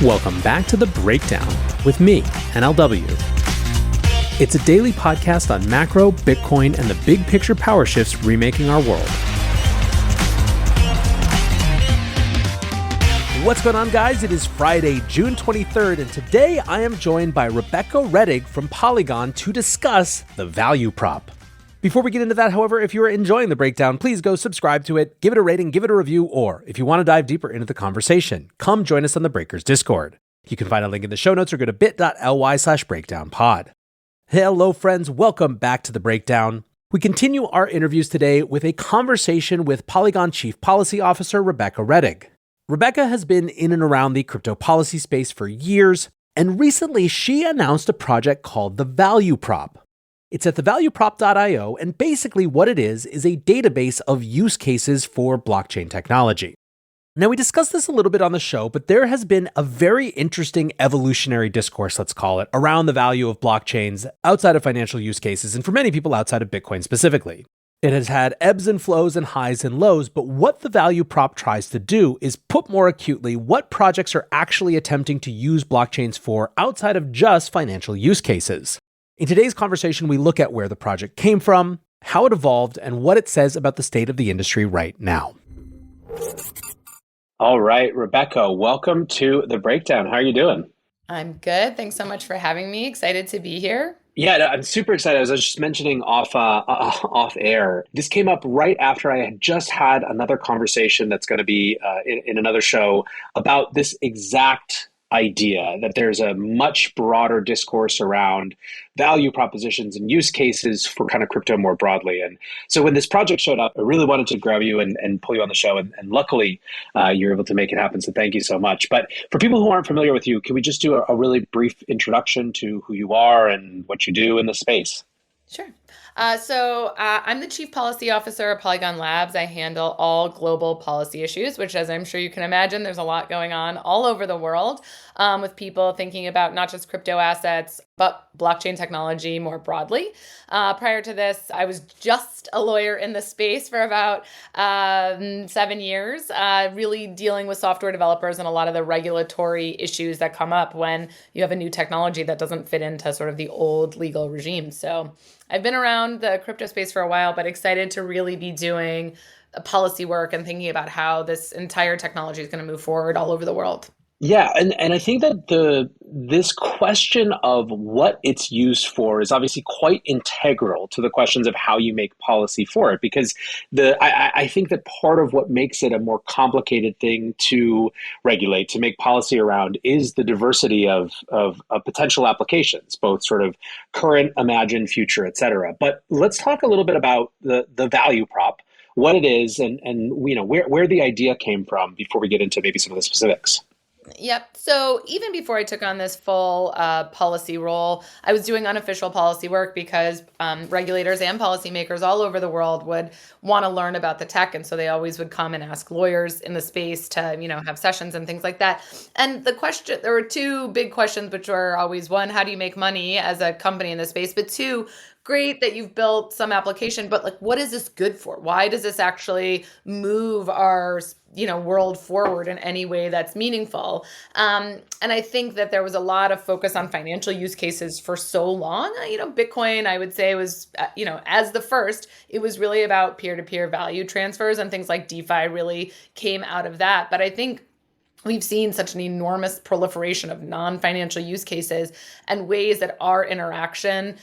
Welcome back to The Breakdown with me, NLW. It's a daily podcast on macro, Bitcoin, and the big picture power shifts remaking our world. What's going on, guys? It is Friday, June 23rd, and today I am joined by Rettig from Polygon to discuss the value prop. Before we get into that, however, if you are enjoying The Breakdown, please go subscribe to it, give it a rating, give it a review, or if you want to dive deeper into the conversation, come join us on the Breakers Discord. You can find a link in the show notes or go to bit.ly/breakdownpod. Hello, friends. Welcome back to The Breakdown. We continue our interviews today with a conversation with Polygon Chief Policy Officer Rebecca Rettig. Rebecca has been in and around the crypto policy space for years, and recently she announced a project called the Value Prop. It's at thevalueprop.io, and basically what it is a database of use cases for blockchain technology. Now, we discussed this a little bit on the show, but there has been a very interesting evolutionary discourse, let's call it, around the value of blockchains outside of financial use cases, and for many people outside of Bitcoin specifically. It has had ebbs and flows and highs and lows, but what the value prop tries to do is put more acutely what projects are actually attempting to use blockchains for outside of just financial use cases. In today's conversation, we look at where the project came from, how it evolved, and what it says about the state of the industry right now. All right, Rebecca, welcome to The Breakdown. How are you doing? I'm good. Thanks so much for having me. Excited to be here. Yeah, I'm super excited. As I was just mentioning off air, this came up right after I had just had another conversation that's going to be in another show about this exact idea that there's a much broader discourse around value propositions and use cases for kind of crypto more broadly. And so when this project showed up, I really wanted to grab you and pull you on the show. And luckily, you're able to make it happen. So thank you so much. But for people who aren't familiar with you, can we just do a really brief introduction to who you are and what you do in the space? Sure. So I'm the Chief Policy Officer at Polygon Labs. I handle all global policy issues, which, as I'm sure you can imagine, there's a lot going on all over the world with people thinking about not just crypto assets, but blockchain technology more broadly. Prior to this, I was just a lawyer in the space for about 7 years, really dealing with software developers and a lot of the regulatory issues that come up when you have a new technology that doesn't fit into sort of the old legal regime. So I've been around the crypto space for a while, but excited to really be doing policy work and thinking about how this entire technology is going to move forward all over the world. Yeah, and I think that this question of what it's used for is obviously quite integral to the questions of how you make policy for it, because I think that part of what makes it a more complicated thing to regulate, to make policy around, is the diversity of potential applications, both sort of current, imagined, future, et cetera. But let's talk a little bit about the value prop, what it is, and you know where the idea came from before we get into maybe some of the specifics. Yep. So even before I took on this full policy role, I was doing unofficial policy work because regulators and policymakers all over the world would want to learn about the tech. And so they always would come and ask lawyers in the space to, have sessions and things like that. And there were two big questions, which were always, one, how do you make money as a company in this space? But two, great that you've built some application, but what is this good for? Why does this actually move our world forward in any way that's meaningful? And I think that there was a lot of focus on financial use cases for so long. Bitcoin, I would say, was, as the first, it was really about peer-to-peer value transfers, and things like DeFi really came out of that. But I think we've seen such an enormous proliferation of non-financial use cases and ways that our interaction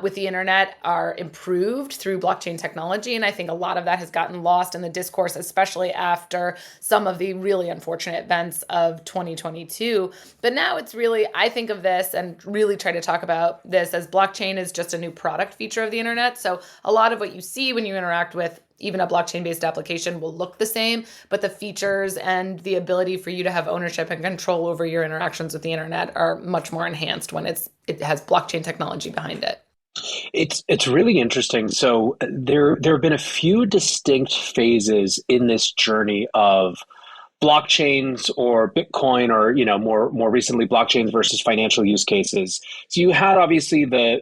with the internet are improved through blockchain technology. And I think a lot of that has gotten lost in the discourse, especially after some of the really unfortunate events of 2022. But now it's really, I think of this and really try to talk about this as blockchain is just a new product feature of the internet. So a lot of what you see when you interact with even a blockchain-based application will look the same, but the features and the ability for you to have ownership and control over your interactions with the internet are much more enhanced when it has blockchain technology behind it. It's really interesting. So there have been a few distinct phases in this journey of blockchains or Bitcoin, or more recently blockchains versus financial use cases. So you had obviously the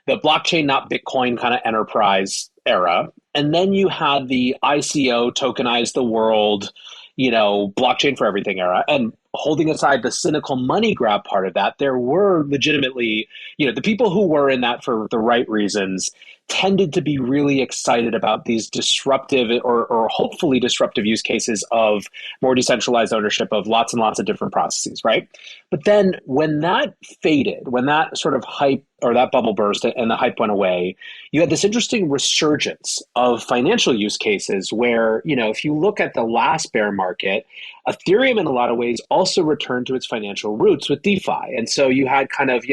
blockchain not Bitcoin kind of enterprise era, and then you had the ICO, tokenize the world, blockchain for everything era. And holding aside the cynical money grab part of that, there were legitimately, the people who were in that for the right reasons tended to be really excited about these disruptive or hopefully disruptive use cases of more decentralized ownership of lots and lots of different processes, right? But then when that faded, when that sort of hype or that bubble burst and the hype went away, you had this interesting resurgence of financial use cases where, if you look at the last bear market, Ethereum in a lot of ways also returned to its financial roots with DeFi. And so you had kind of,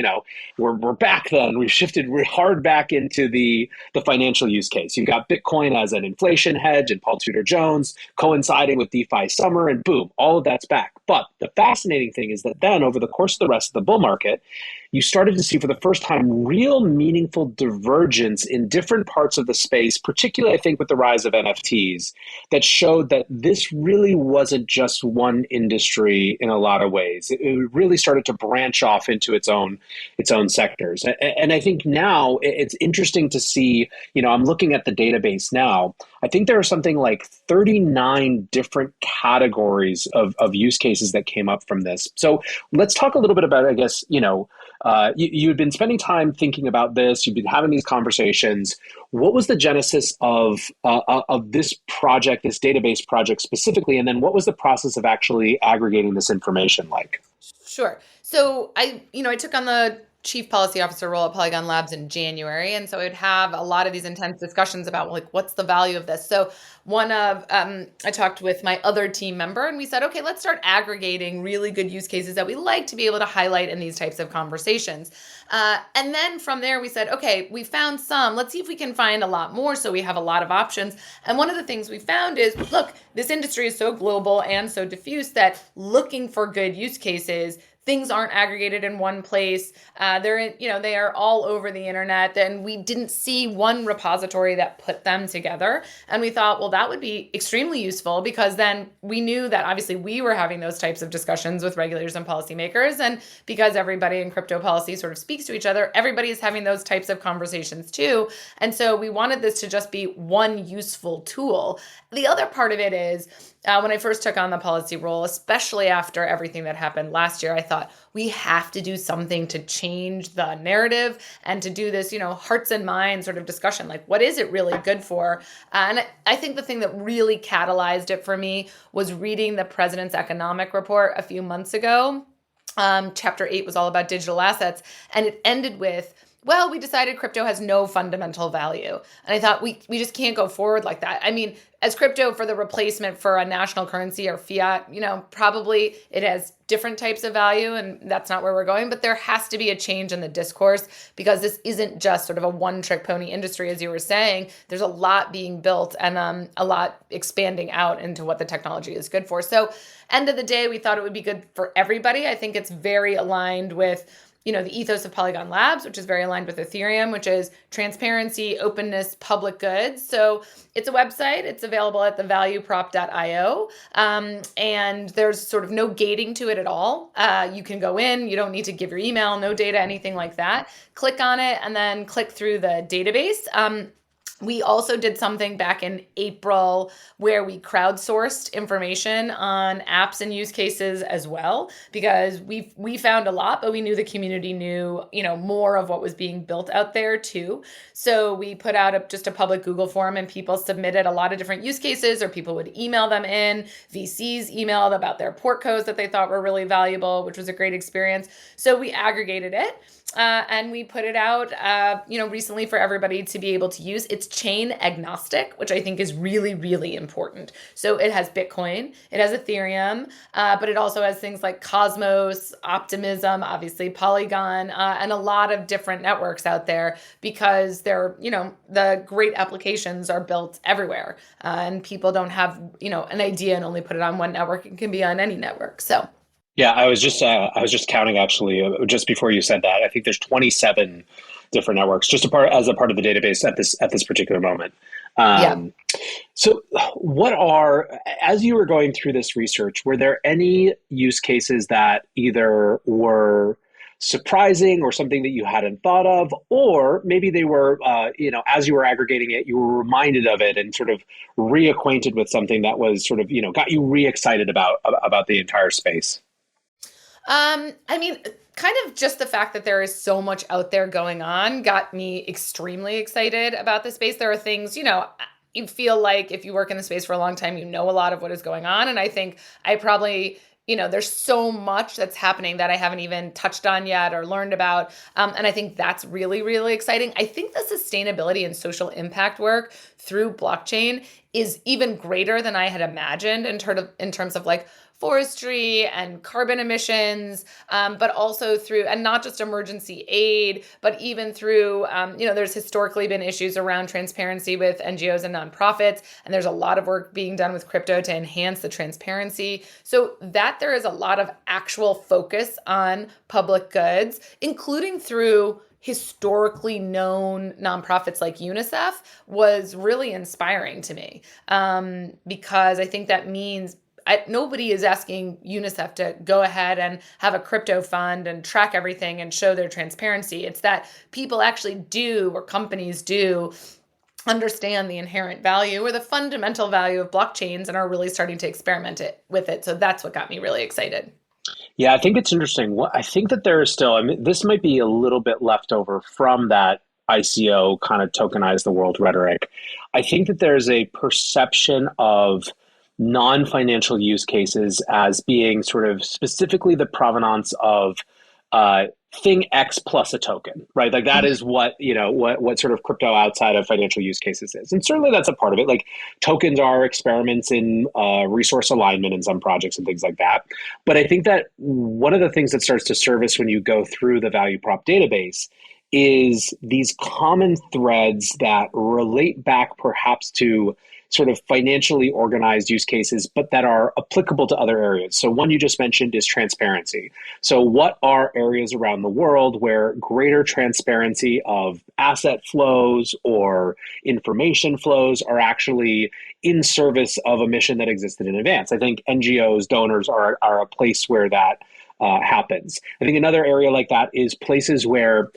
we're back then, we've shifted hard back into the financial use case. You got Bitcoin as an inflation hedge and Paul Tudor Jones coinciding with DeFi summer, and boom, all of that's back. But the fascinating thing is that then over the course of the rest of the bull market, you started to see for the first time real meaningful divergence in different parts of the space, particularly I think with the rise of NFTs, that showed that this really wasn't just one industry in a lot of ways. It really started to branch off into its own sectors. And I think now it's interesting to see, I'm looking at the database now. I think there are something like 39 different categories of use cases that came up from this. So let's talk a little bit about, I guess, you had been spending time thinking about this. You've been having these conversations. What was the genesis of this project, this database project specifically? And then what was the process of actually aggregating this information like? Sure. So I took on the chief policy officer role at Polygon Labs in January. And so I'd have a lot of these intense discussions about what's the value of this? So I talked with my other team member and we said, okay, let's start aggregating really good use cases that we like to be able to highlight in these types of conversations. And then from there we said, okay, we found some, let's see if we can find a lot more. So we have a lot of options. And one of the things we found is, look, this industry is so global and so diffuse that looking for good use cases, things aren't aggregated in one place. They are all over the internet, and we didn't see one repository that put them together. And we thought, well, that would be extremely useful because then we knew that obviously we were having those types of discussions with regulators and policymakers. And because everybody in crypto policy sort of speaks to each other, everybody is having those types of conversations too. And so we wanted this to just be one useful tool. The other part of it is, when I first took on the policy role, especially after everything that happened last year, I thought we have to do something to change the narrative and to do this, hearts and minds sort of discussion. Like, what is it really good for? And I think the thing that really catalyzed it for me was reading the president's economic report a few months ago. Chapter 8 was all about digital assets, and it ended with, well, we decided crypto has no fundamental value. And I thought we just can't go forward like that. I mean, as crypto for the replacement for a national currency or fiat, probably it has different types of value and that's not where we're going. But there has to be a change in the discourse because this isn't just sort of a one-trick pony industry, as you were saying. There's a lot being built and a lot expanding out into what the technology is good for. So end of the day, we thought it would be good for everybody. I think it's very aligned with the ethos of Polygon Labs, which is very aligned with Ethereum, which is transparency, openness, public goods. So it's a website. It's available at thevalueprop.io. And there's sort of no gating to it at all. You can go in. You don't need to give your email, no data, anything like that. Click on it and then click through the database. We also did something back in April where we crowdsourced information on apps and use cases as well, because we found a lot, but we knew the community knew, more of what was being built out there too. So we put out just a public Google form and people submitted a lot of different use cases, or people would email them in. VCs emailed about their port codes that they thought were really valuable, which was a great experience. So we aggregated it. And we put it out, recently for everybody to be able to use. It's chain agnostic, which I think is really, really important. So it has Bitcoin, it has Ethereum, but it also has things like Cosmos, Optimism, obviously Polygon, and a lot of different networks out there because the great applications are built everywhere. And people don't have, an idea and only put it on one network. It can be on any network. So. Yeah, I was just counting actually just before you said that. I think there's 27 different networks just as a part of the database at this particular moment. So as you were going through this research, were there any use cases that either were surprising or something that you hadn't thought of, or maybe they were, as you were aggregating it, you were reminded of it and sort of reacquainted with something that was sort of, got you re-excited about the entire space? I mean, kind of just the fact that there is so much out there going on got me extremely excited about the space. There are things, you feel like if you work in the space for a long time, you know a lot of what is going on. And I think I probably, there's so much that's happening that I haven't even touched on yet or learned about. And I think that's really, really exciting. I think the sustainability and social impact work through blockchain is even greater than I had imagined in terms of like forestry and carbon emissions, but also through, and not just emergency aid, but even through, there's historically been issues around transparency with NGOs and nonprofits, and there's a lot of work being done with crypto to enhance the transparency. So that there is a lot of actual focus on public goods, including through historically known nonprofits like UNICEF, was really inspiring to me, because I think that means nobody is asking UNICEF to go ahead and have a crypto fund and track everything and show their transparency. It's that people actually do, or companies do, understand the inherent value or the fundamental value of blockchains and are really starting to experiment with it. So that's what got me really excited. Yeah, I think it's interesting. I think that there is still, I mean, this might be a little bit left over from that ICO kind of tokenize the world rhetoric. I think that there's a perception of non-financial use cases as being sort of specifically the provenance of thing X plus a token, right? Like that is what, what sort of crypto outside of financial use cases is. And certainly that's a part of it. Like tokens are experiments in resource alignment in some projects and things like that. But I think that one of the things that starts to surface when you go through the value prop database is these common threads that relate back perhaps to sort of financially organized use cases, but that are applicable to other areas. So one you just mentioned is transparency. So what are areas around the world where greater transparency of asset flows or information flows are actually in service of a mission that existed in advance? I think NGOs, donors are a place where that happens. I think another area like that is places where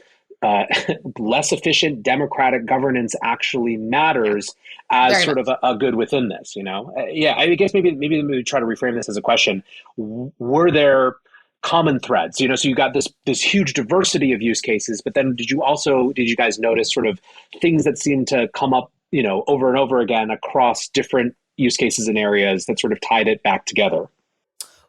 less efficient democratic governance actually matters as Very sort much. of a good within this, yeah, I guess maybe we try to reframe this as a question. Were there common threads? So you got this huge diversity of use cases, but then did you guys notice sort of things that seem to come up, over and over again across different use cases and areas that sort of tied it back together?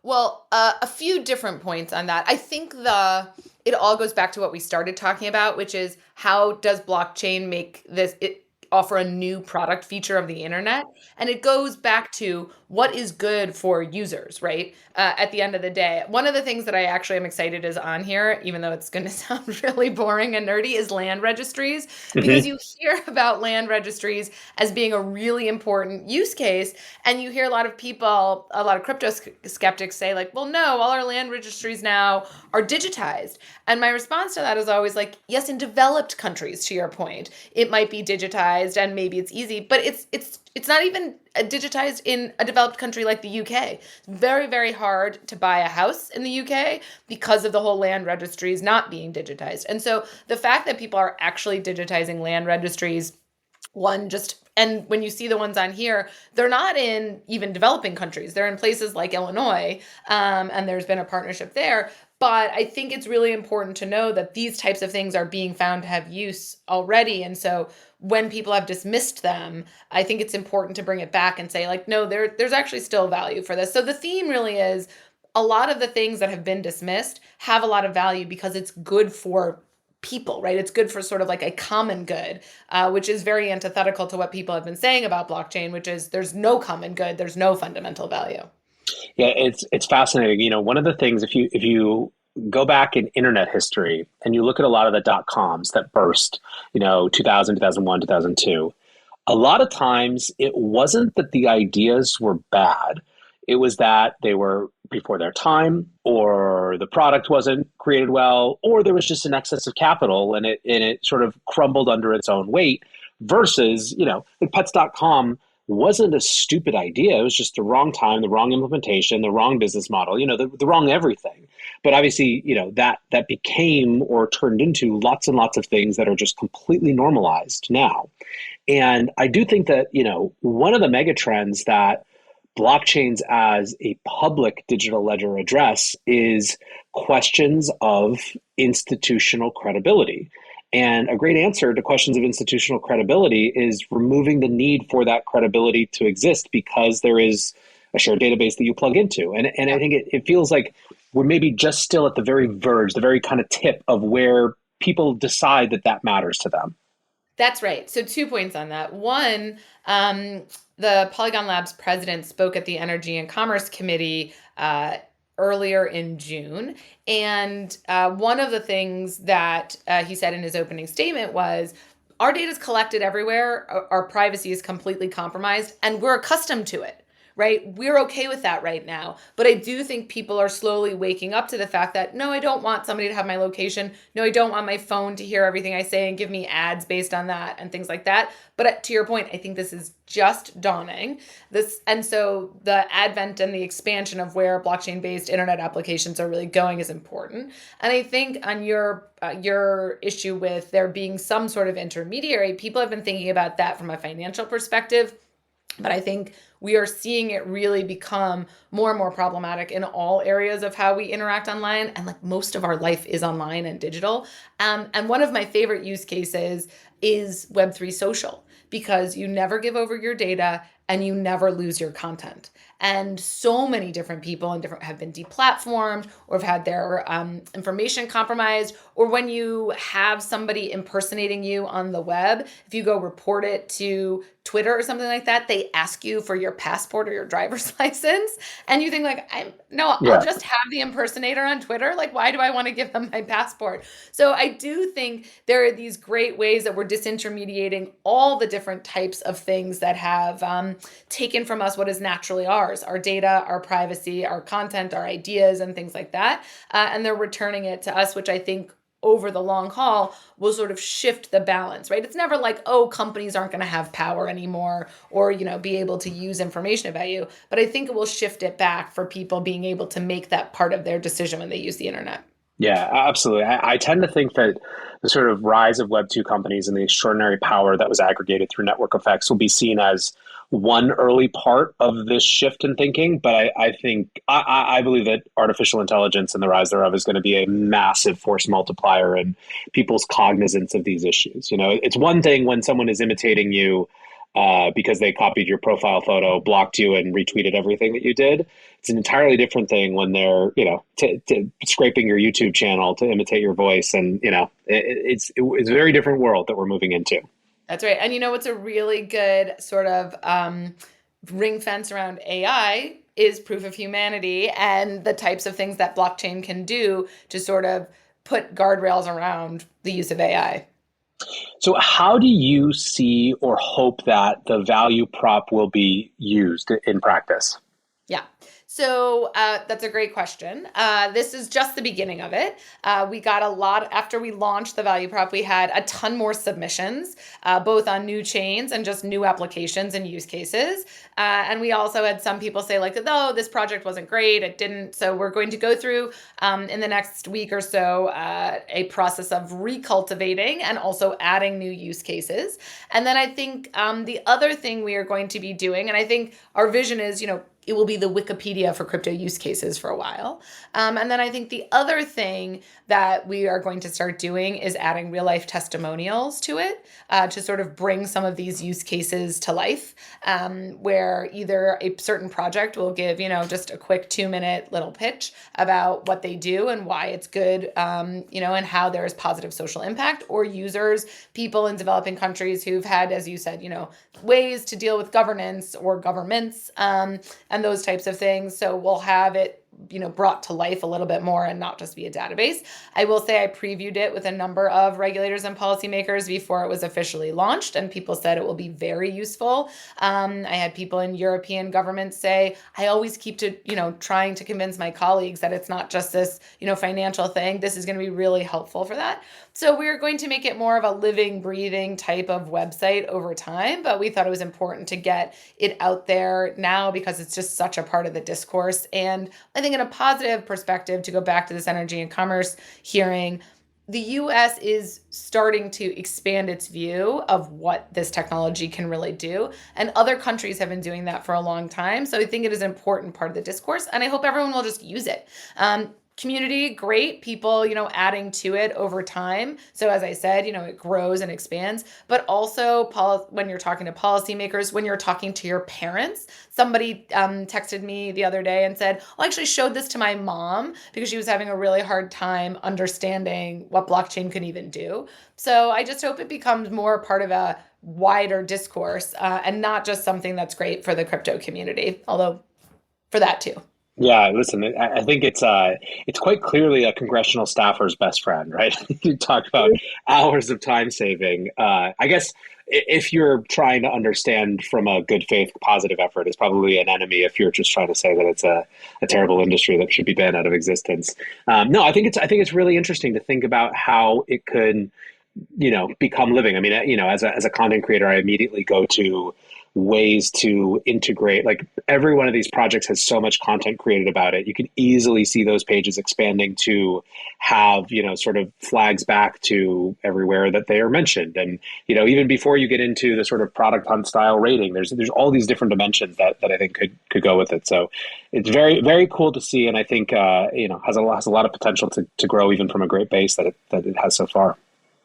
Well, a few different points on that. I think it all goes back to what we started talking about, which is how does blockchain make it offer a new product feature of the internet? And it goes back to what is good for users, right? At the end of the day, one of the things that I actually am excited is on here, even though it's going to sound really boring and nerdy, is land registries, because you hear about land registries as being a really important use case. And you hear a lot of people, a lot of crypto skeptics say like, well, no, all our land registries now are digitized. And my response to that is always like, yes, in developed countries, to your point, it might be digitized and maybe it's easy, but it's not even digitized in a developed country like the UK. It's very, very hard to buy a house in the UK because of the whole land registries not being digitized. And so the fact that people are actually digitizing land registries, and when you see the ones on here, they're not in even developing countries. They're in places like Illinois, and there's been a partnership there. But I think it's really important to know that these types of things are being found to have use already. And so when people have dismissed them, I think it's important to bring it back and say, like, no, there's actually still value for this. So the theme really is a lot of the things that have been dismissed have a lot of value because it's good for people, right? It's good for sort of like a common good, which is very antithetical to what people have been saying about blockchain, which is there's no common good, there's no fundamental value. Yeah, it's fascinating. One of the things, if you go back in internet history and you look at a lot of the dot coms that burst, 2000, 2001, 2002, a lot of times it wasn't that the ideas were bad. It was that they were before their time, or the product wasn't created well, or there was just an excess of capital and it sort of crumbled under its own weight. Versus, like pets.com wasn't a stupid idea. It was just the wrong time, the wrong implementation, the wrong business model, the wrong everything. But obviously, that became or turned into lots and lots of things that are just completely normalized now. And I do think that, one of the mega trends that blockchains as a public digital ledger address is questions of institutional credibility. And a great answer to questions of institutional credibility is removing the need for that credibility to exist because there is a shared database that you plug into. And I think it feels like we're maybe just still at the very verge, the very kind of tip of where people decide that that matters to them. That's right. So 2 points on that. One, the Polygon Labs president spoke at the Energy and Commerce Committee earlier in June. And one of the things that he said in his opening statement was, our data is collected everywhere, our privacy is completely compromised, and we're accustomed to it. Right? We're okay with that right now. But I do think people are slowly waking up to the fact that, no, I don't want somebody to have my location. No, I don't want my phone to hear everything I say and give me ads based on that and things like that. But to your point, I think this is just dawning. And so the advent and the expansion of where blockchain-based internet applications are really going is important. And I think on your issue with there being some sort of intermediary, people have been thinking about that from a financial perspective. But I think we are seeing it really become more and more problematic in all areas of how we interact online. And like most of our life is online and digital. And one of my favorite use cases is Web3 social, because you never give over your data and you never lose your content. And so many different people have been deplatformed or have had their information compromised. Or when you have somebody impersonating you on the web, if you go report it to Twitter or something like that, they ask you for your passport or your driver's license. And you think like, I'll just have the impersonator on Twitter. Like, why do I want to give them my passport? So I do think there are these great ways that we're disintermediating all the different types of things that have taken from us what is naturally ours, our data, our privacy, our content, our ideas, and things like that. And they're returning it to us, which I think over the long haul will sort of shift the balance, right? It's never like, oh, companies aren't going to have power anymore or, be able to use information about you. But I think it will shift it back for people being able to make that part of their decision when they use the internet. Yeah, absolutely. I tend to think that the sort of rise of Web2 companies and the extraordinary power that was aggregated through network effects will be seen as one early part of this shift in thinking. But I believe that artificial intelligence and the rise thereof is going to be a massive force multiplier in people's cognizance of these issues. It's one thing when someone is imitating you because they copied your profile photo, blocked you, and retweeted everything that you did. It's an entirely different thing when they're, scraping your YouTube channel to imitate your voice, and it's a very different world that we're moving into. That's right. And what's a really good sort of ring fence around AI is proof of humanity and the types of things that blockchain can do to sort of put guardrails around the use of AI. So how do you see or hope that the value prop will be used in practice? Yeah. So that's a great question. This is just the beginning of it. We got a lot after we launched the value prop. We had a ton more submissions, both on new chains and just new applications and use cases. And we also had some people say like, oh, this project wasn't great. It didn't. So we're going to go through in the next week or so a process of recultivating and also adding new use cases. And then I think the other thing we are going to be doing, and I think our vision is, it will be the Wikipedia for crypto use cases for a while. And then I think the other thing that we are going to start doing is adding real life testimonials to it to sort of bring some of these use cases to life, where either a certain project will give, just a quick 2-minute little pitch about what they do and why it's good, and how there is positive social impact, or users, people in developing countries who've had, as you said, ways to deal with governance or governments, and those types of things. So we'll have it, brought to life a little bit more and not just be a database. I will say I previewed it with a number of regulators and policymakers before it was officially launched, and people said it will be very useful. I had people in European governments say, I always keep trying to convince my colleagues that it's not just this, financial thing. This is going to be really helpful for that. So we're going to make it more of a living, breathing type of website over time, but we thought it was important to get it out there now because it's just such a part of the discourse. And I think in a positive perspective, to go back to this energy and commerce hearing, the US is starting to expand its view of what this technology can really do. And other countries have been doing that for a long time. So I think it is an important part of the discourse. And I hope everyone will just use it. Community, great. People, adding to it over time. So as I said, it grows and expands. But also when you're talking to policymakers, when you're talking to your parents, somebody texted me the other day and said, I actually showed this to my mom because she was having a really hard time understanding what blockchain can even do. So I just hope it becomes more part of a wider discourse and not just something that's great for the crypto community, although for that too. Yeah, listen, I think it's quite clearly a congressional staffer's best friend, right? You talk about hours of time saving. I guess if you're trying to understand from a good faith positive effort, it's probably an enemy if you're just trying to say that it's a terrible industry that should be banned out of existence. No, I think it's really interesting to think about how it could, become living. I mean, as a content creator, I immediately go to ways to integrate. Like every one of these projects has so much content created about it. You can easily see those pages expanding to have, sort of flags back to everywhere that they are mentioned. And, even before you get into the sort of product hunt style rating, there's all these different dimensions that I think could go with it. So it's very, very cool to see. And I think, has a lot of potential to grow even from a great base that it has so far.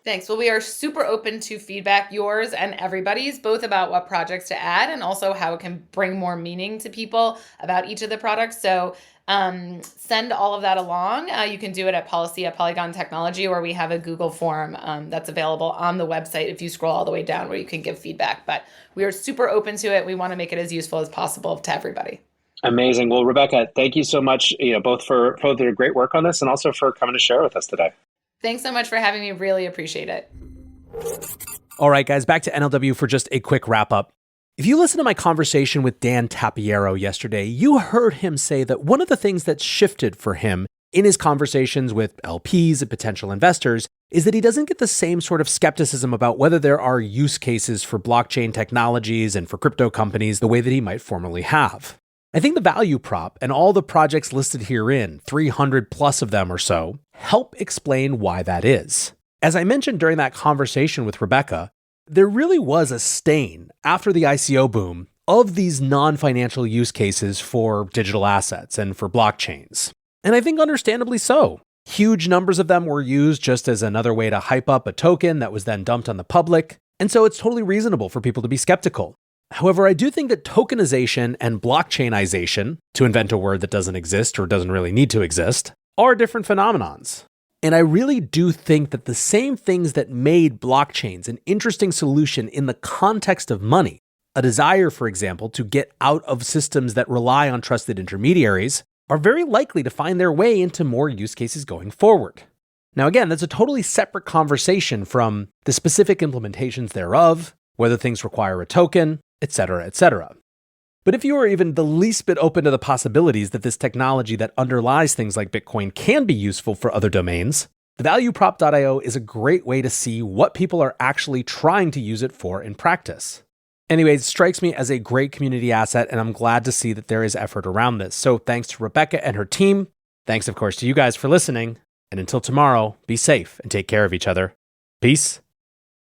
Thanks. Well, we are super open to feedback, yours and everybody's, both about what projects to add and also how it can bring more meaning to people about each of the products. So send all of that along. You can do it at policy@Polygon Technology, or we have a Google form that's available on the website if you scroll all the way down where you can give feedback. But we are super open to it. We want to make it as useful as possible to everybody. Amazing. Well, Rebecca, thank you so much, both for the great work on this and also for coming to share with us today. Thanks so much for having me. Really appreciate it. All right, guys, back to NLW for just a quick wrap up. If you listen to my conversation with Dan Tapiero yesterday, you heard him say that one of the things that's shifted for him in his conversations with LPs and potential investors is that he doesn't get the same sort of skepticism about whether there are use cases for blockchain technologies and for crypto companies the way that he might formerly have. I think the value prop and all the projects listed herein, 300 plus of them or so, help explain why that is. As I mentioned during that conversation with Rebecca, there really was a stain after the ICO boom of these non-financial use cases for digital assets and for blockchains. And I think understandably so. Huge numbers of them were used just as another way to hype up a token that was then dumped on the public. And so it's totally reasonable for people to be skeptical. However, I do think that tokenization and blockchainization, to invent a word that doesn't exist or doesn't really need to exist, are different phenomenons. And I really do think that the same things that made blockchains an interesting solution in the context of money, a desire, for example, to get out of systems that rely on trusted intermediaries, are very likely to find their way into more use cases going forward. Now, again, that's a totally separate conversation from the specific implementations thereof, whether things require a token, etc., etc. But if you are even the least bit open to the possibilities that this technology that underlies things like Bitcoin can be useful for other domains, the valueprop.io is a great way to see what people are actually trying to use it for in practice. Anyways, it strikes me as a great community asset, and I'm glad to see that there is effort around this. So thanks to Rebecca and her team. Thanks, of course, to you guys for listening. And until tomorrow, be safe and take care of each other. Peace.